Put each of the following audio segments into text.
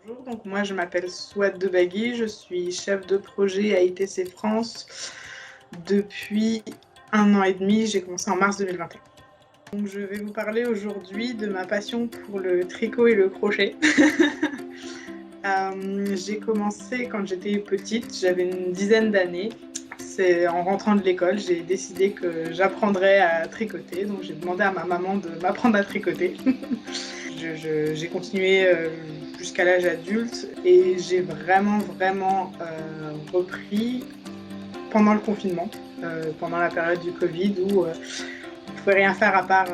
Bonjour, donc moi je m'appelle Souad Debagui, je suis chef de projet à ITC France depuis 1 an et demi, j'ai commencé en mars 2021. Donc je vais vous parler aujourd'hui de ma passion pour le tricot et le crochet. J'ai commencé quand j'étais petite, j'avais une dizaine d'années. C'est en rentrant de l'école, j'ai décidé que j'apprendrais à tricoter, donc j'ai demandé à ma maman de m'apprendre à tricoter. J'ai continué jusqu'à l'âge adulte et j'ai vraiment repris pendant le confinement, pendant la période du Covid où on ne pouvait rien faire à part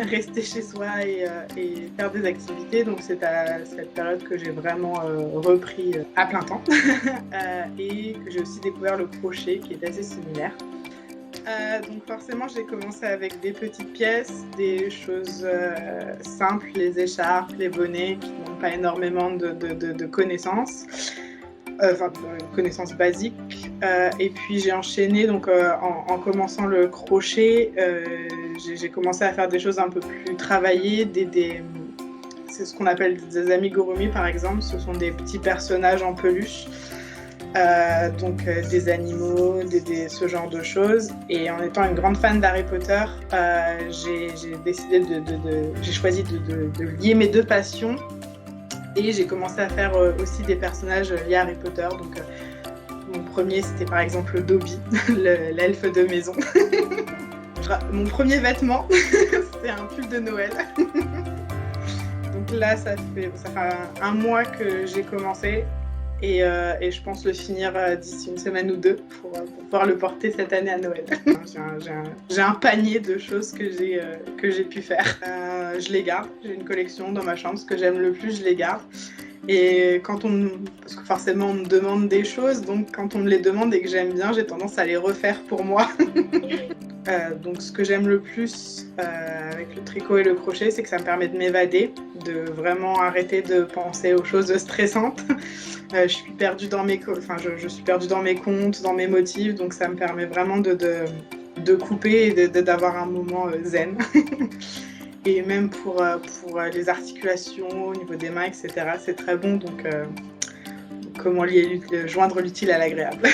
rester chez soi et faire des activités. Donc c'est à cette période que j'ai vraiment repris à plein temps et que j'ai aussi découvert le crochet qui est assez similaire. Donc forcément, j'ai commencé avec des petites pièces, des choses simples, les écharpes, les bonnets, qui n'ont pas énormément de connaissances, de connaissances basiques. Et puis j'ai enchaîné, donc en commençant le crochet, j'ai commencé à faire des choses un peu plus travaillées, c'est ce qu'on appelle des amigurumi par exemple, ce sont des petits personnages en peluche. Des animaux, ce genre de choses. Et en étant une grande fan d'Harry Potter, j'ai choisi de lier mes deux passions et j'ai commencé à faire aussi des personnages liés à Harry Potter. Donc mon premier c'était par exemple Dobby, l'elfe de maison. Mon premier vêtement c'est un pull de Noël. Donc là ça fait un mois que j'ai commencé. Et je pense le finir d'ici une semaine ou deux pour pouvoir le porter cette année à Noël. J'ai un panier de choses que j'ai pu faire. Je les garde, j'ai une collection dans ma chambre, ce que j'aime le plus, je les garde. Et parce que forcément on me demande des choses, donc quand on me les demande et que j'aime bien, j'ai tendance à les refaire pour moi. Donc ce que j'aime le plus avec le tricot et le crochet, c'est que ça me permet de m'évader, de vraiment arrêter de penser aux choses stressantes. Je suis perdue dans mes comptes, dans mes motifs, donc ça me permet vraiment de couper et d'avoir un moment zen. Et même pour les articulations, au niveau des mains, etc., c'est très bon. Donc comment joindre l'utile à l'agréable.